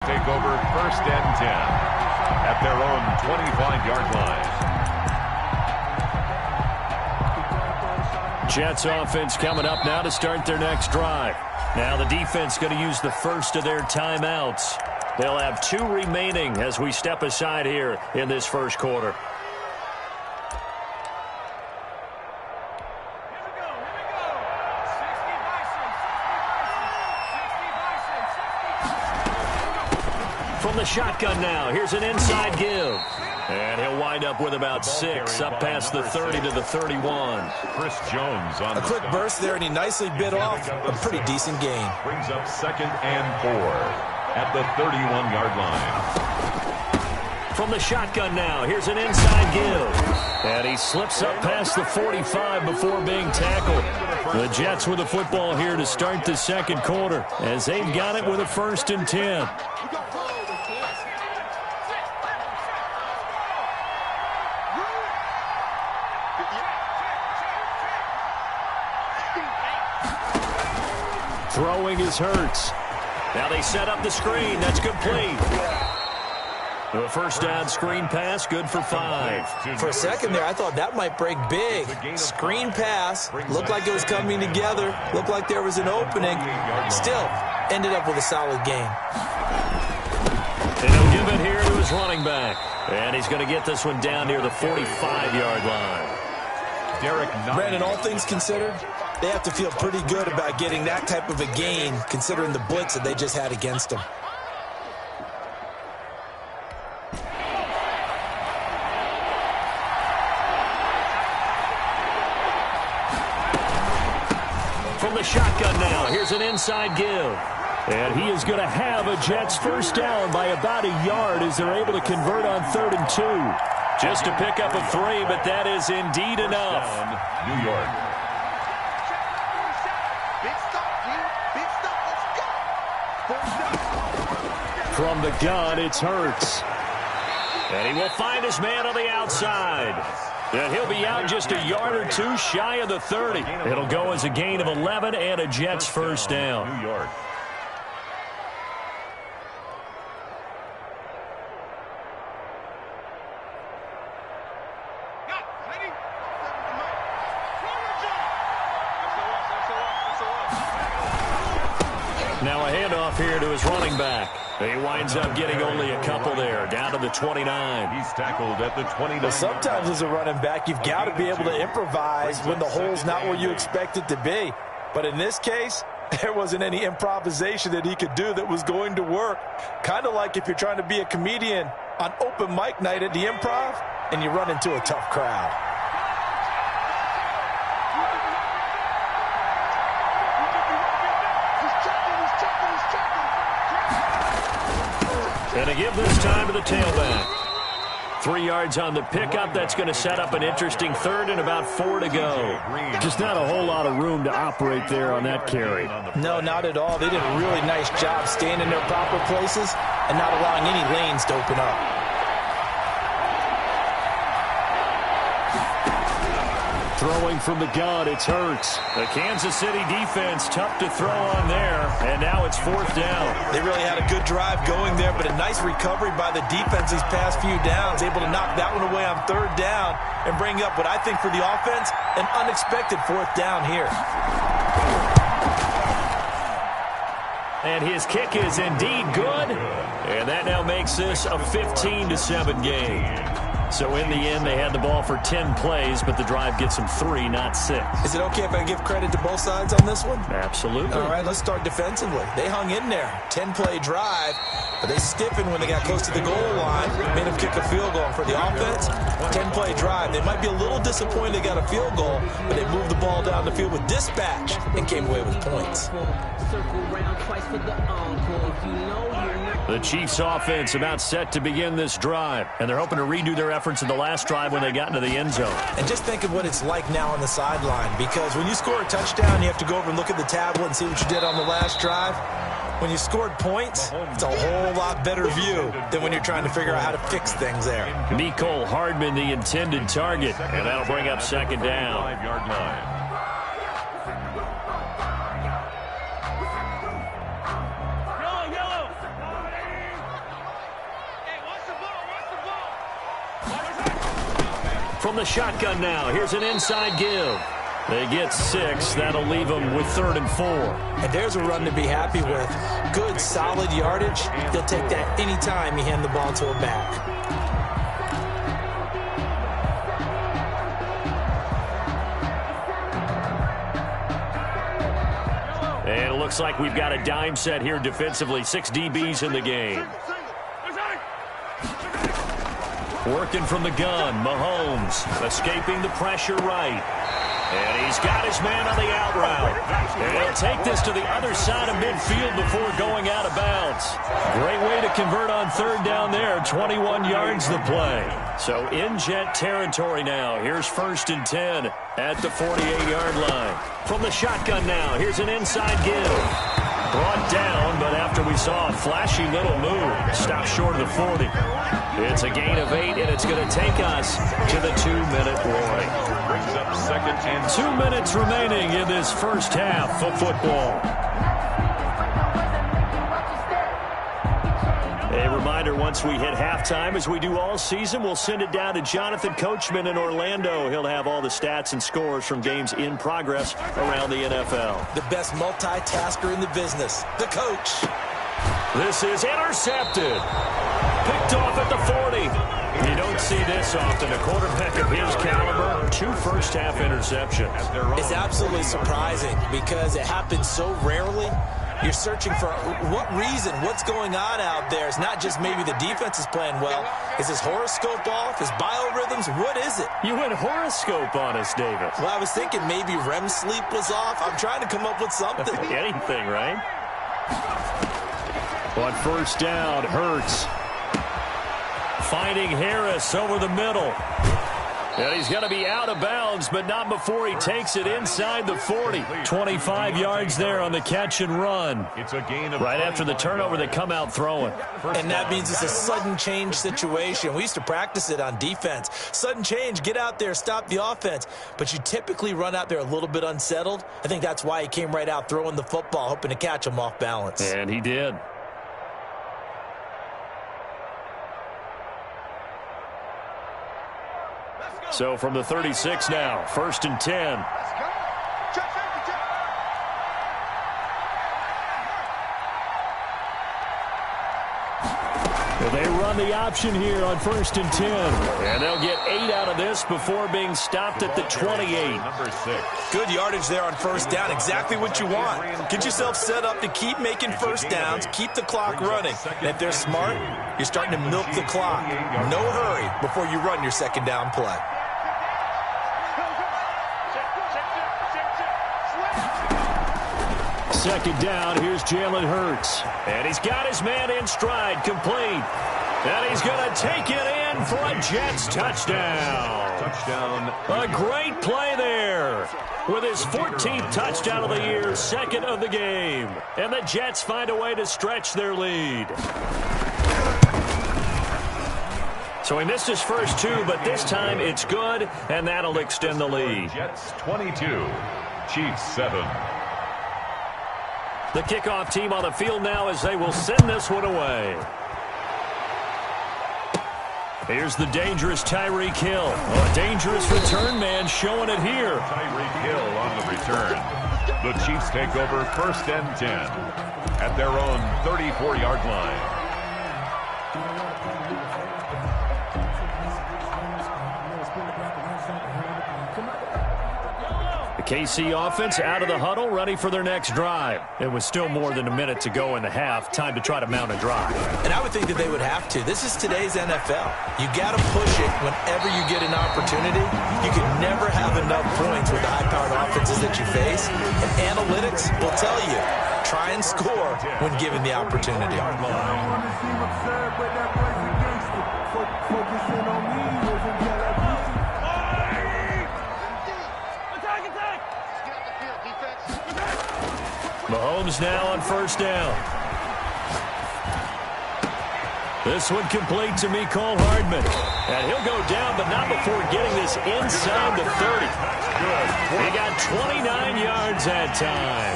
take over 1st and 10 at their own 25-yard line. Jets offense coming up now to start their next drive. Now the defense going to use the first of their timeouts. They'll have 2 remaining as we step aside here in this first quarter. From the shotgun now, here's an inside give. And he'll wind up with about 6, up past the 30 to the 31. Chris Jones on a quick burst there, and he nicely bit off a pretty decent gain. Brings up 2nd and 4 at the 31-yard line. From the shotgun now, here's an inside give. And he slips up past the 45 before being tackled. The Jets with the football here to start the second quarter as they've got it with a 1st and 10. Throwing is Hurts. Now they set up the screen. That's complete. The first down screen pass, good for 5. For a second there, I thought that might break big. Screen pass, looked like it was coming together, looked like there was an opening. Still, ended up with a solid gain. And he'll give it here to his running back. And he's going to get this one down near the 45-yard line. Brandon, all things considered, they have to feel pretty good about getting that type of a gain, considering the blitz that they just had against them. From the shotgun now, here's an inside give. And he is going to have a Jets first down by about a yard as they're able to convert on 3rd and 2. Just to pick up a 3, but that is indeed enough. New York. From the gun, it's Hurts. And he will find his man on the outside. And he'll be out just a yard or 2 shy of the 30. It'll go as a gain of 11 and a Jets first down. New York. Now a handoff here to his running back. He winds up getting only a couple there, down to the 29. He's tackled at the 29. Well, sometimes as a running back, you've got to be able to improvise when the hole's not where you expect it to be. But in this case, there wasn't any improvisation that he could do that was going to work. Kind of like if you're trying to be a comedian on open mic night at the Improv and you run into a tough crowd. And to give this time to the tailback. 3 yards on the pickup. That's going to set up an interesting 3rd and about 4 to go. Just not a whole lot of room to operate there on that carry. No, not at all. They did a really nice job staying in their proper places and not allowing any lanes to open up. Throwing from the gun, it's Hurts. The Kansas City defense tough to throw on there, and now it's 4th down. They really had a good drive going there, but a nice recovery by the defense these past few downs, able to knock that one away on 3rd down and bring up what I think for the offense, an unexpected 4th down here. And his kick is indeed good, and that now makes this a 15-7 game. So in the end, they had the ball for 10 plays, but the drive gets them 3, not 6. Is it okay if I give credit to both sides on this one? Absolutely. All right, let's start defensively. They hung in there. 10-play drive, but they stiffened when they got close to the goal line, made them kick a field goal. And for the offense, 10-play drive. They might be a little disappointed they got a field goal, but they moved the ball down the field with dispatch and came away with points. The Chiefs offense about set to begin this drive, and they're hoping to redo their efforts in the last drive when they got into the end zone. And just think of what it's like now on the sideline, because when you score a touchdown, you have to go over and look at the tablet and see what you did on the last drive. When you scored points, it's a whole lot better view than when you're trying to figure out how to fix things there. Mecole Hardman, the intended target, and that'll bring up 2nd down. 5-yard line. From the shotgun now, here's an inside give. They get 6. That'll leave them with 3rd and 4. And there's a run to be happy with. Good, solid yardage. They'll take that anytime you hand the ball to a back. And it looks like we've got a dime set here defensively. 6 DBs in the game. Working from the gun, Mahomes escaping the pressure right. And he's got his man on the out route. And he'll take this to the other side of midfield before going out of bounds. Great way to convert on 3rd down there. 21 yards the play. So in Jet territory now. Here's 1st and 10 at the 48-yard line. From the shotgun now, here's an inside give. Brought down, but after we saw a flashy little move, stopped short of the 40. It's a gain of 8, and it's going to take us to the 2-minute warning. Brings up 2nd and 2 minutes remaining in this first half of football. A reminder, once we hit halftime, as we do all season, we'll send it down to Jonathan Coachman in Orlando. He'll have all the stats and scores from games in progress around the NFL. The best multitasker in the business, the coach. This is intercepted. Picked off at the 40. You don't see this often. A quarterback of his caliber, 2 first-half interceptions. It's absolutely surprising because it happens so rarely. You're searching for what reason, what's going on out there. It's not just maybe the defense is playing well. Is his horoscope off? His biorhythms? What is it? You went horoscope on us, David. Well, I was thinking maybe REM sleep was off. I'm trying to come up with something. Anything, right? On 1st down, Hurts. Finding Harris over the middle. And he's going to be out of bounds, but not before he takes it inside the 40. 25 yards there on the catch and run. It's a gain of right after the turnover, they come out throwing. And that means it's a sudden change situation. We used to practice it on defense. Sudden change, get out there, stop the offense. But you typically run out there a little bit unsettled. I think that's why he came right out throwing the football, hoping to catch him off balance. And he did. So from the 36 now, 1st and 10. Well, they run the option here on 1st and 10. And they'll get 8 out of this before being stopped at the 28. Number 6. Good yardage there on 1st down. Exactly what you want. Get yourself set up to keep making 1st downs, keep the clock running. And if they're smart, you're starting to milk the clock. No hurry before you run your 2nd down play. Second down, here's Jalen Hurts. And he's got his man in stride, complete. And he's going to take it in for a Jets touchdown. Touchdown. A great play there. With his 14th touchdown of the year, 2nd of the game. And the Jets find a way to stretch their lead. So he missed his first 2, but this time it's good, and that'll extend the lead. Jets 22, Chiefs 7. The kickoff team on the field now as they will send this one away. Here's the dangerous Tyreek Hill. A dangerous return man showing it here. Tyreek Hill on the return. The Chiefs take over 1st and 10 at their own 34-yard line. KC offense out of the huddle, ready for their next drive. It was still more than a minute to go in the half. Time to try to mount a drive. And I would think that they would have to. This is today's NFL. You got to push it whenever you get an opportunity. You can never have enough points with the high-powered offenses that you face. And analytics will tell you, try and score when given the opportunity. Mahomes now on 1st down. This one complete to Mecole Hardman. And he'll go down, but not before getting this inside the 30. He got 29 yards that time.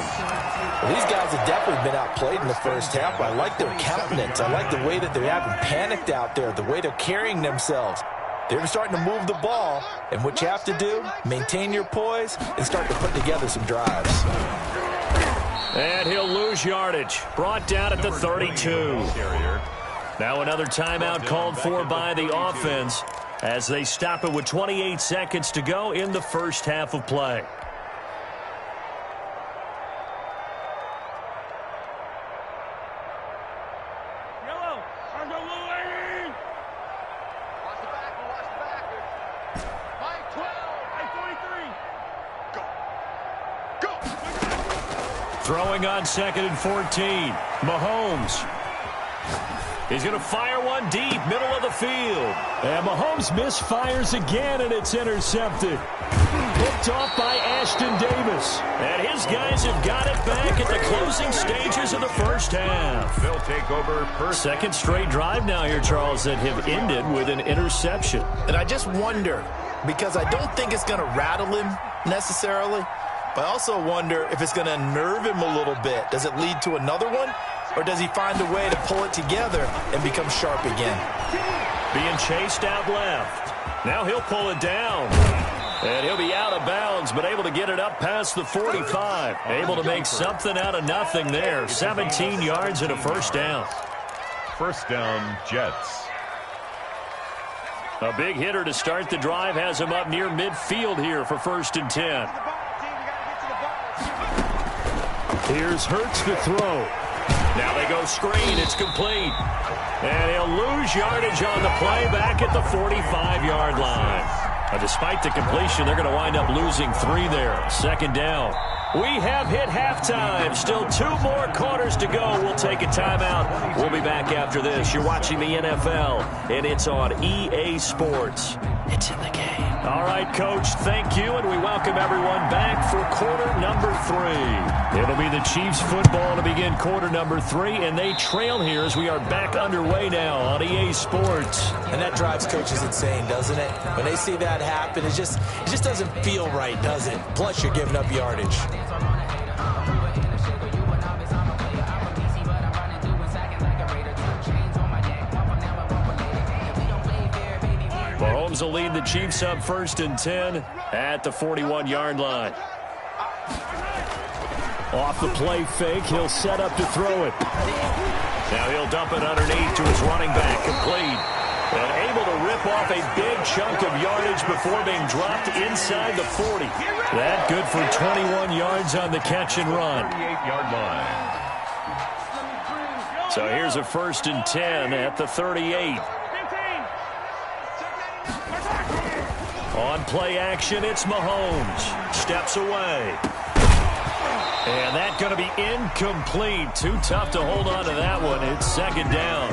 Well, these guys have definitely been outplayed in the first half. I like their countenance. I like the way that they haven't panicked out there, the way they're carrying themselves. They're starting to move the ball, and what you have to do, maintain your poise and start to put together some drives. And he'll lose yardage. Brought down at the 32. Now another timeout called for by the offense as they stop it with 28 seconds to go in the first half of play. Throwing on 2nd and 14. Mahomes. He's going to fire one deep, middle of the field. And Mahomes misfires again, and it's intercepted. Picked off by Ashton Davis. And his guys have got it back at the closing stages of the first half. They'll take over first. Second straight drive now here, Charles, that have ended with an interception. And I just wonder, because I don't think it's going to rattle him necessarily, but I also wonder if it's going to unnerve him a little bit. Does it lead to another one? Or does he find a way to pull it together and become sharp again? Being chased out left. Now he'll pull it down. And he'll be out of bounds, but able to get it up past the 45. Able to make something out of nothing there. 17 yards and a first down. First down, Jets. A big hitter to start the drive has him up near midfield here for 1st and 10. Here's Hurts to throw. Now they go screen. It's complete. And he'll lose yardage on the play back at the 45-yard line. Despite the completion, they're going to wind up losing 3 there. 2nd down. We have hit halftime. Still 2 more quarters to go. We'll take a timeout. We'll be back after this. You're watching the NFL, and it's on EA Sports. It's in the game. All right, Coach, thank you, and we welcome everyone back for quarter number 3. It'll be the Chiefs football to begin quarter number 3, and they trail here as we are back underway now on EA Sports. And that drives coaches insane, doesn't it? When they see that happen, it just doesn't feel right, does it? Plus, you're giving up yardage. Mahomes will lead the Chiefs up 1st and 10 at the 41-yard line. Off the play fake, he'll set up to throw it. Now he'll dump it underneath to his running back, complete. And able to rip off a big chunk of yardage before being dropped inside the 40. That good for 21 yards on the catch and run. 38-yard line. So here's a 1st and 10 at the 38. On play action, it's Mahomes. Steps away. And that's going to be incomplete. Too tough to hold on to that one. It's 2nd down.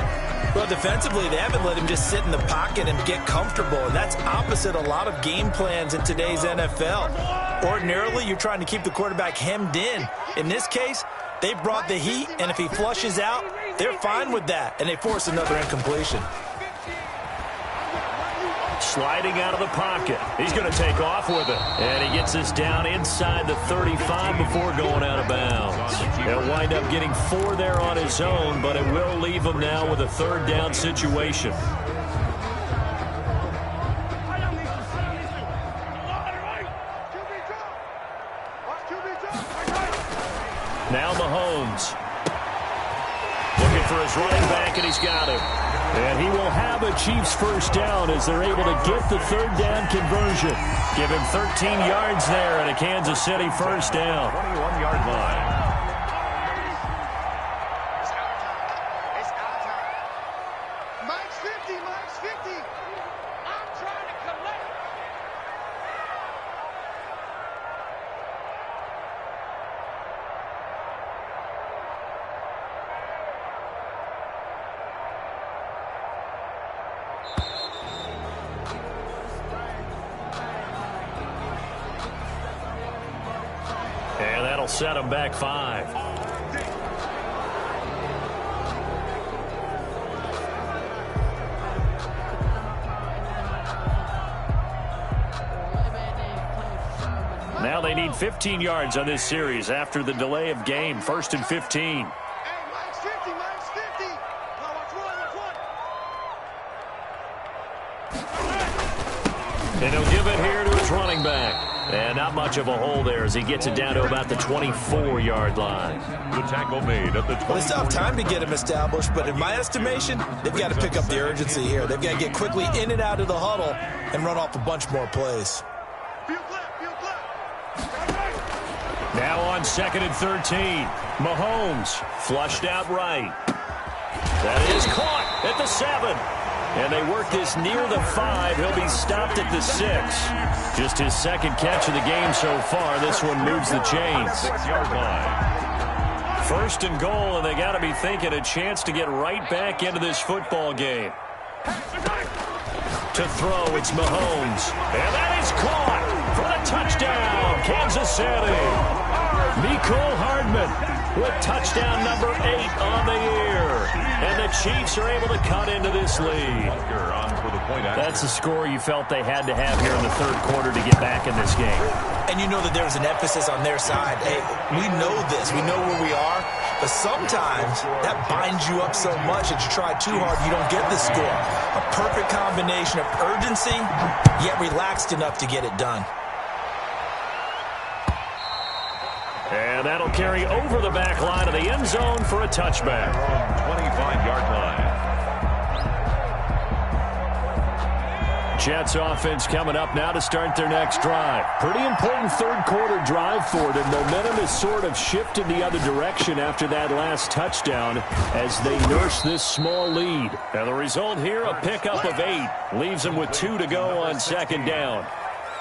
Well, defensively, they haven't let him just sit in the pocket and get comfortable, and that's opposite a lot of game plans in today's NFL. Ordinarily, you're trying to keep the quarterback hemmed in. In this case, they brought the heat, and if he flushes out, they're fine with that, and they force another incompletion. Sliding out of the pocket. He's going to take off with it. And he gets this down inside the 35 before going out of bounds. He'll wind up getting 4 there on his own, but it will leave him now with a 3rd down situation. Now Mahomes. Looking for his running back, and he's got him. And he will have a Chiefs 1st down as they're able to get the 3rd down conversion. Give him 13 yards there and a Kansas City 1st down. 21-yard line. Mike's 50, Mike's 50. I'm trying to collect. And that'll set him back 5. Now they need 15 yards on this series after the delay of game. 1st and 15. Hey, Mike's 50, Mike's 50. Now watch one, watch one. And he'll give it here to his running back. And not much of a hole there as he gets it down to about the 24-yard line. The tackle made at the 24. Well, they still have time to get him established, but in my estimation, they've got to pick up the urgency here. They've got to get quickly in and out of the huddle and run off a bunch more plays. Now on 2nd and 13. Mahomes flushed out right. That is caught at the 7. And they work this near the 5. He'll be stopped at the 6. Just his second catch of the game so far. This one moves the chains. 6-yard line. First and goal, and they got to be thinking a chance to get right back into this football game. To throw, it's Mahomes. And that is caught for the touchdown, Kansas City. Mecole Hardman with touchdown number 8 on the year. And the Chiefs are able to cut into this lead. That's a score you felt they had to have here in the third quarter to get back in this game. And you know that there's an emphasis on their side. Hey, we know this. We know where we are. But sometimes that binds you up so much that you try too hard, you don't get the score. A perfect combination of urgency, yet relaxed enough to get it done. And that'll carry over the back line of the end zone for a touchback. 25-yard line. Jets offense coming up now to start their next drive. Pretty important third quarter drive for them. Momentum has sort of shifted the other direction after that last touchdown as they nurse this small lead. And the result here, a pickup of 8. Leaves them with 2 to go on second down.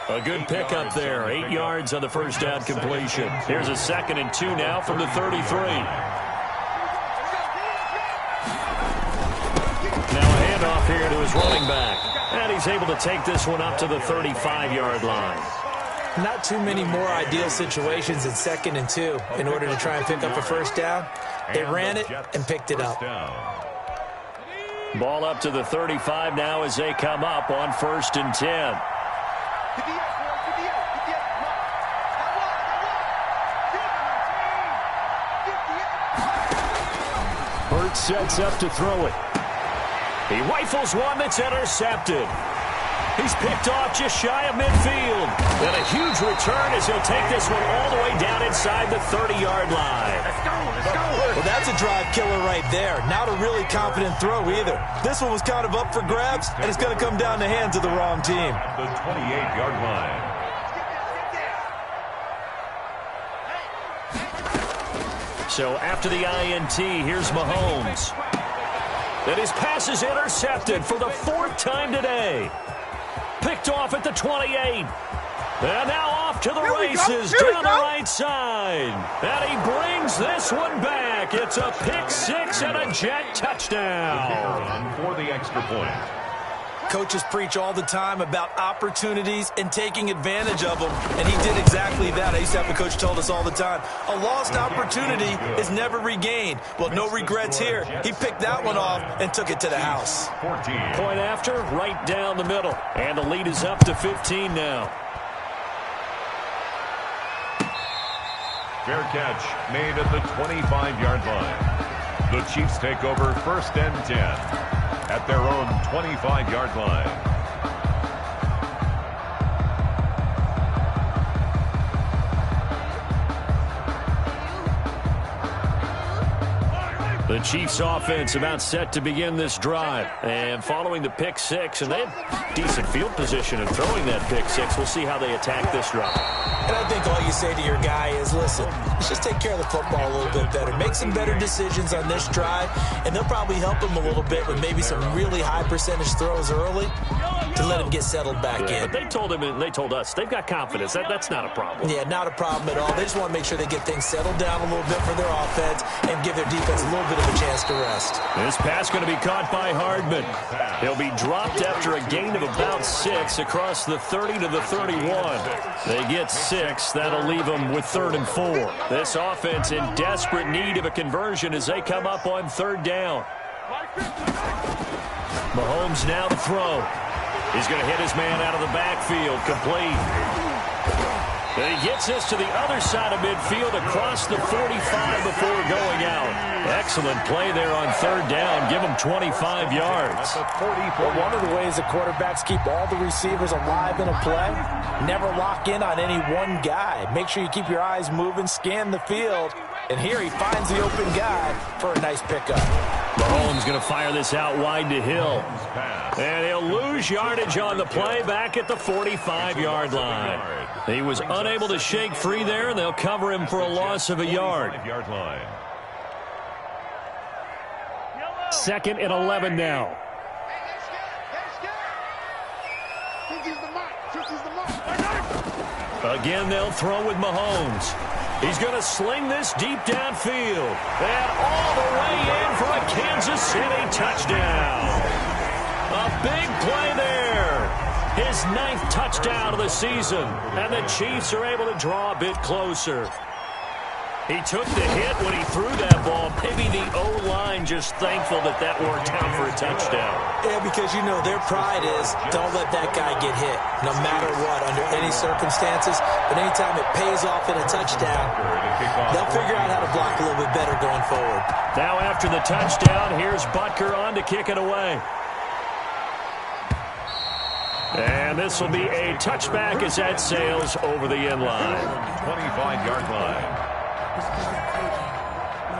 A good pickup there. 8 yards on the first down completion. Here's a 2nd and 2 now from the 33. Now a handoff here to his running back. And he's able to take this one up to the 35-yard line. Not too many more ideal situations in 2nd and 2 in order to try and pick up a first down. They ran it and picked it up. Ball up to the 35 now as they come up on 1st and 10. Hurts sets up to throw it. He rifles one that's intercepted. He's picked off just shy of midfield. And a huge return as he'll take this one all the way down inside the 30-yard line. Let's go, let's go. Well, that's a drive killer right there. Not a really confident throw either. This one was kind of up for grabs, and it's going to come down the hands of the wrong team. The 28-yard line. So after the INT, here's Mahomes. And his pass is intercepted for the 4th time today. Picked off at the 28. And now off to the races down the right side. And he brings this one back. It's a pick 6 and a Jet touchdown. For the extra point. Coaches preach all the time about opportunities and taking advantage of them, and he did exactly that. I used to have a coach told us all the time, a lost opportunity is never regained. Well, no regrets here. He picked that one off and took it to the house. 14. Point after, right down the middle. And the lead is up to 15 now. Fair catch made at the 25-yard line. The Chiefs take over 1st and 10. At their own 25-yard line. The Chiefs offense about set to begin this drive. And following the pick 6, and they had decent field position in throwing that pick 6. We'll see how they attack this drive. And I think all you say to your guy is, listen, let's just take care of the football a little bit better. Make some better decisions on this drive, and they'll probably help him a little bit with maybe some really high percentage throws early to let him get settled back in. But they told him and they told us they've got confidence. That's not a problem. Yeah, not a problem at all. They just want to make sure they get things settled down a little bit for their offense and give their defense a little bit of a chance to rest. This pass going to be caught by Hardman. He'll be dropped after a gain of about 6 across the 30 to the 31. They get 6. That'll leave them with 3rd and 4. This offense in desperate need of a conversion as they come up on 3rd down. Mahomes now to throw. He's going to hit his man out of the backfield. Complete. And he gets this to the other side of midfield across the 45 before going out. Excellent play there on third down. Give him 25 yards. Well, one of the ways the quarterbacks keep all the receivers alive in a play, never lock in on any one guy. Make sure you keep your eyes moving, scan the field. And here he finds the open guy for a nice pickup. Mahomes going to fire this out wide to Hill. And he'll lose yardage on the play back at the 45-yard line. He was unable to shake free there, and they'll cover him for a loss of a yard. 2nd and 11 now. Again, they'll throw with Mahomes. He's going to sling this deep downfield. And all the way in for a Kansas City touchdown. A big play there. His 9th touchdown of the season. And the Chiefs are able to draw a bit closer. He took the hit when he threw that ball. Maybe the O-line just thankful that that worked out for a touchdown. Yeah, because, you know, their pride is don't let that guy get hit, no matter what, under any circumstances. But anytime it pays off in a touchdown, they'll figure out how to block a little bit better going forward. Now after the touchdown, here's Butker on to kick it away. And this will be a touchback as that sails over the end line. 25-yard line.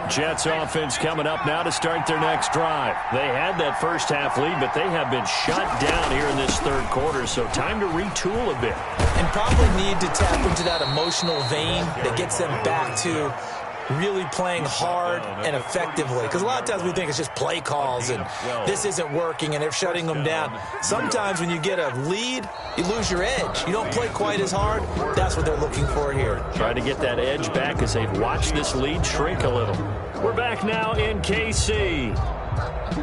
Jets offense coming up now to start their next drive. They had that first half lead, but they have been shut down here in this third quarter, so time to retool a bit. And probably need to tap into that emotional vein that gets them back to really playing hard and effectively. Because a lot of times we think it's just play calls and this isn't working and they're shutting them down. Sometimes when you get a lead, you lose your edge. You don't play quite as hard. That's what they're looking for here. Trying to get that edge back as they've watched this lead shrink a little. We're back now in KC.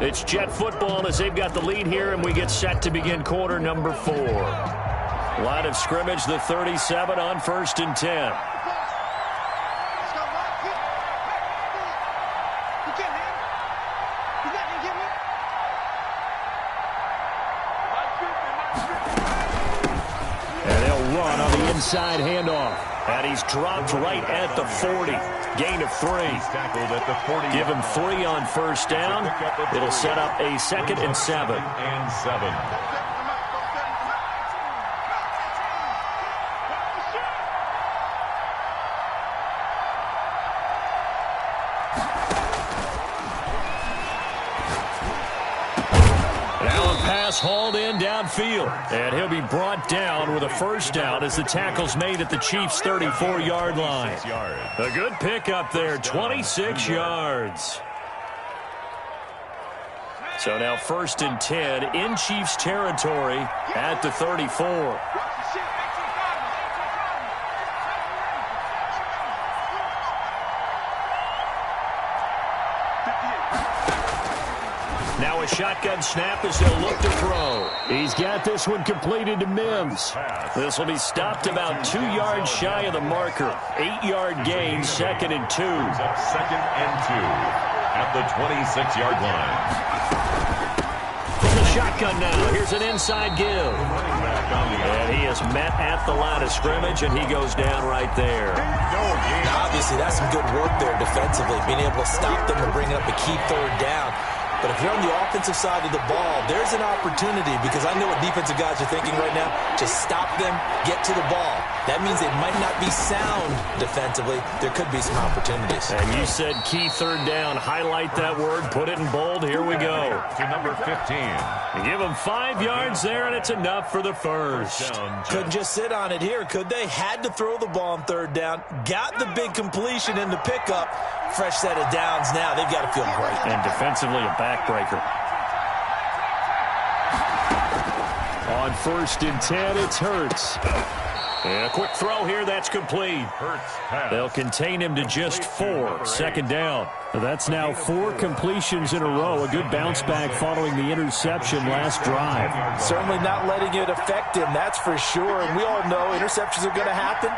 It's Jet football as they've got the lead here, and we get set to begin quarter number 4. Line of scrimmage, the 37 on 1st and 10. Inside handoff. And he's dropped right at the 40. Gain of 3. Give him 3 on first down. It'll set up a 2nd and 7. Hauled in downfield, and he'll be brought down with a first down as the tackle's made at the Chiefs' 34-yard line. A good pickup there, 26 yards. So now 1st and 10 in Chiefs territory at the 34. Now a shotgun snap as they'll look to throw. He's got this one completed to Mims. This will be stopped about 2 yards shy of the marker. 8-yard gain, 2nd and 2. 2nd and 2 at the 26-yard line. From the shotgun now, here's an inside give. And he is met at the line of scrimmage, and he goes down right there. Now, obviously, that's some good work there defensively, being able to stop them and bring up a key third down. But if you're on the offensive side of the ball, there's an opportunity, because I know what defensive guys are thinking right now. Just stop them, get to the ball. That means they might not be sound defensively. There could be some opportunities. And you said key third down. Highlight that word. Put it in bold. Here we go. To number 15. You give them 5 yards there, and it's enough for the first. Couldn't just sit on it here, could they? Had to throw the ball on third down. Got the big completion in the pickup. Fresh set of downs now. They've got to feel great. And defensively, a backbreaker. On 1st and 10, it's Hurts. And a quick throw here, that's complete. They'll contain him to just 4. 2nd down. That's now 4 completions in a row. A good bounce back following the interception last drive. Certainly not letting it affect him, that's for sure. And we all know interceptions are going to happen.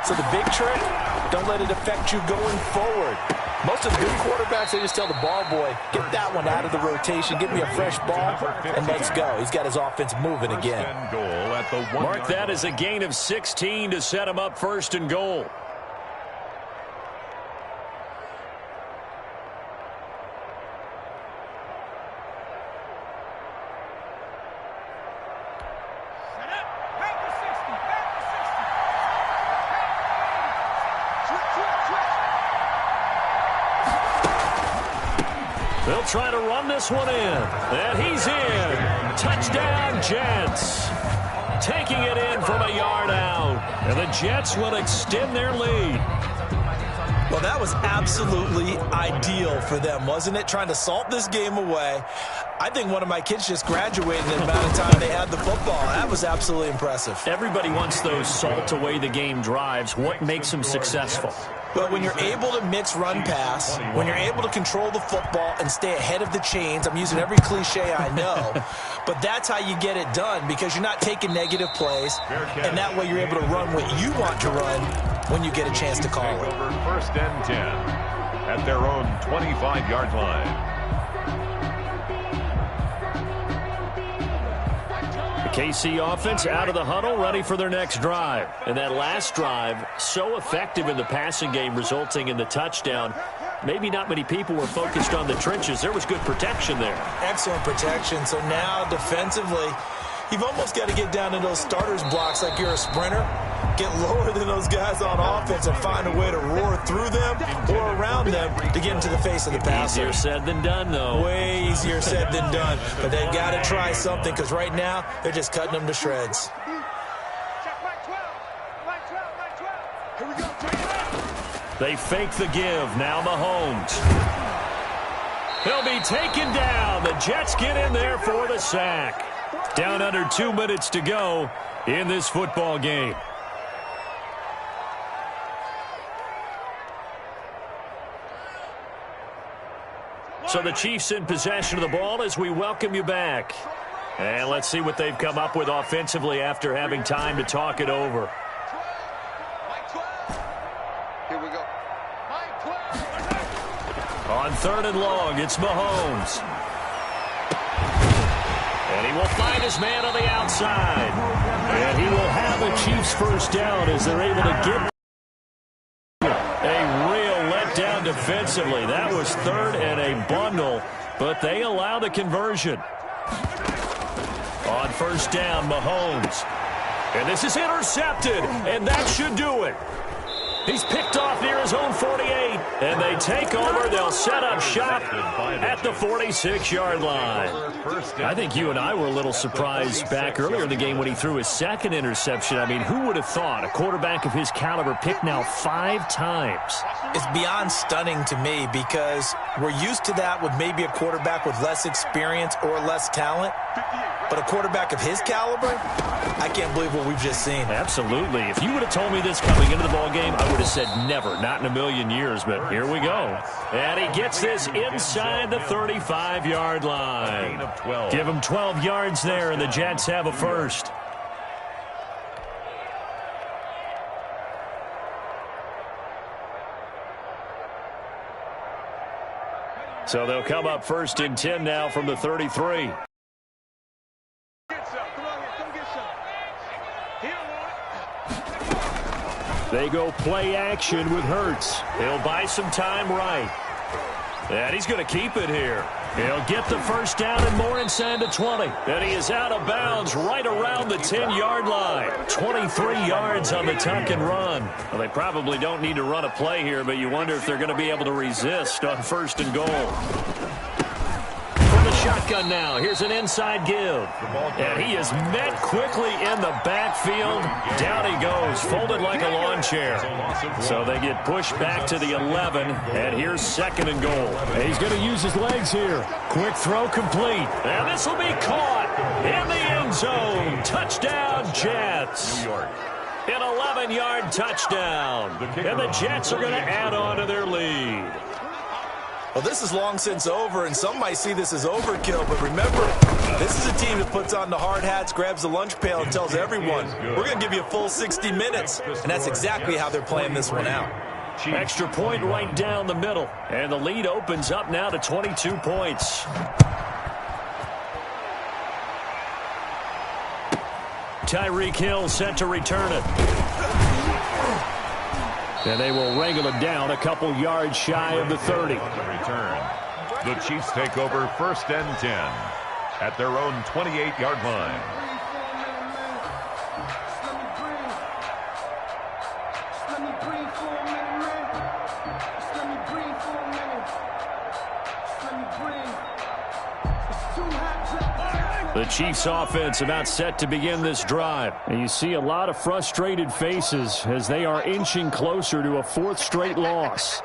So the big trick, don't let it affect you going forward. Most of the good quarterbacks, they just tell the ball boy, get that one out of the rotation, give me a fresh ball, and let's go. He's got his offense moving again. Mark that as a gain of 16 to set him up first and goal. They'll try to run this one in. And he's in. Touchdown, Jets. Taking it in from a yard out. And the Jets will extend their lead. Well, that was absolutely ideal for them, wasn't it? Trying to salt this game away. I think one of my kids just graduated in the amount of time they had the football. That was absolutely impressive. Everybody wants those salt away the game drives. What makes them successful? But when you're able to mix run-pass, when you're able to control the football and stay ahead of the chains, I'm using every cliche I know, but that's how you get it done because you're not taking negative plays, and that way you're able to run what you want to run when you get a chance to call it. First and 10 at their own 25-yard line. KC offense out of the huddle, ready for their next drive. And that last drive, so effective in the passing game, resulting in the touchdown. Maybe not many people were focused on the trenches. There was good protection there. Excellent protection. So now defensively, you've almost got to get down to those starters blocks like you're a sprinter. Get lower than those guys on offense and find a way to roar through them or around them to get into the face of the passer. Easier said than done, though. Way easier said than done. But they've got to try something because right now they're just cutting them to shreds. They fake the give. Now Mahomes. He'll be taken down. The Jets get in there for the sack. Down under 2 minutes to go in this football game. So the Chiefs in possession of the ball as we welcome you back. And let's see what they've come up with offensively after having time to talk it over. Here we go. On 3rd and long, it's Mahomes. And he will find his man on the outside. And he will have a Chiefs first down as they're able to get a real letdown defensively. That was 3rd and a bundle, but they allow the conversion. On 1st down, Mahomes. And this is intercepted, and that should do it. He's picked off near his own 48, and they take over. They'll set up shop at the 46-yard line. I think you and I were a little surprised back earlier in the game when he threw his 2nd interception. I mean, who would have thought a quarterback of his caliber picked now 5 times? It's beyond stunning to me because we're used to that with maybe a quarterback with less experience or less talent. But a quarterback of his caliber, I can't believe what we've just seen. Absolutely. If you would have told me this coming into the ballgame, I would have said never, not in a million years. But here we go. And he gets this inside the 35-yard line. Give him 12 yards there, and the Jets have a first. So they'll come up 1st and 10 now from the 33. They go play action with Hurts. He'll buy some time right. And he's going to keep it here. He'll get the first down and more inside the 20. And he is out of bounds right around the 10-yard line. 23 yards on the tuck and run. Well, they probably don't need to run a play here, but you wonder if they're going to be able to resist on 1st and goal. Shotgun now. Here's an inside give. And he is met quickly in the backfield. Down he goes, folded like a lawn chair. So they get pushed back to the 11, and here's 2nd and goal. And he's going to use his legs here. Quick throw complete. And this will be caught in the end zone. Touchdown, Jets. An 11-yard touchdown. And the Jets are going to add on to their lead. Well, this is long since over, and some might see this as overkill, but remember, this is a team that puts on the hard hats, grabs the lunch pail, and tells everyone, we're going to give you a full 60 minutes, and that's exactly how they're playing this one out. Extra point right down the middle. And the lead opens up now to 22 points. Tyreek Hill set to return it. And they will wrangle it down a couple yards shy of the 30. Return. The Chiefs take over 1st and 10 at their own 28-yard line. The Chiefs offense about set to begin this drive. And you see a lot of frustrated faces as they are inching closer to a 4th straight loss.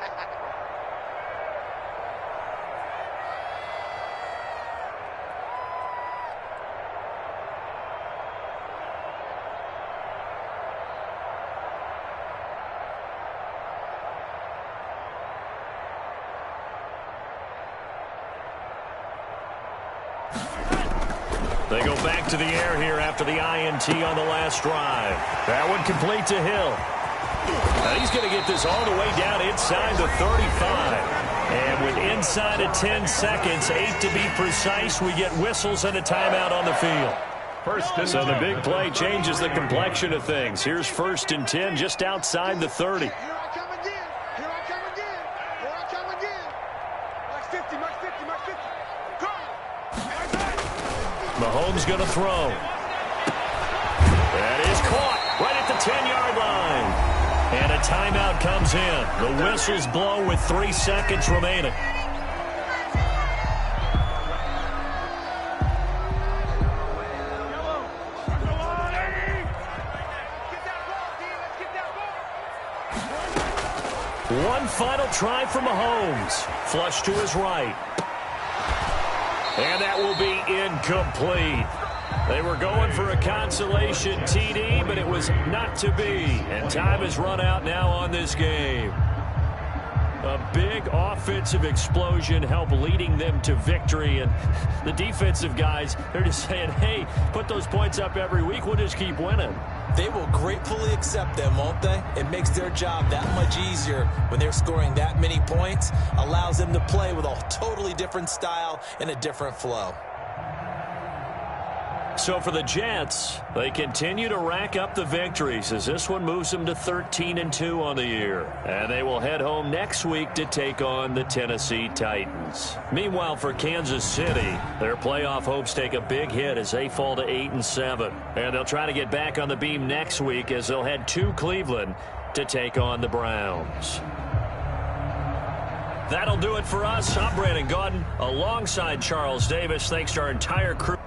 They go back to the air here after the INT on the last drive. That one complete to Hill. Now he's going to get this all the way down inside the 35. And with inside of 10 seconds, 8 to be precise, we get whistles and a timeout on the field. So the big play changes the complexion of things. Here's 1st and 10 just outside the 30. Here I come again. Here I come again. Here I come again. Max 50, Max 50, Max 50. Go. Mahomes going to throw. That is caught right at the 10-yard line. And a timeout comes in. The whistles blow with 3 seconds remaining. One final try for Mahomes. Flush to his right. And that will be incomplete. They were going for a consolation TD, but it was not to be. And time has run out now on this game. A big offensive explosion helped leading them to victory. And the defensive guys, they're just saying, hey, put those points up every week. We'll just keep winning. They will gratefully accept them, won't they? It makes their job that much easier when they're scoring that many points. Allows them to play with a totally different style and a different flow. So for the Jets, they continue to rack up the victories as this one moves them to 13-2 on the year. And they will head home next week to take on the Tennessee Titans. Meanwhile, for Kansas City, their playoff hopes take a big hit as they fall to 8-7. And they'll try to get back on the beam next week as they'll head to Cleveland to take on the Browns. That'll do it for us. I'm Brandon Gaudin alongside Charles Davis. Thanks to our entire crew.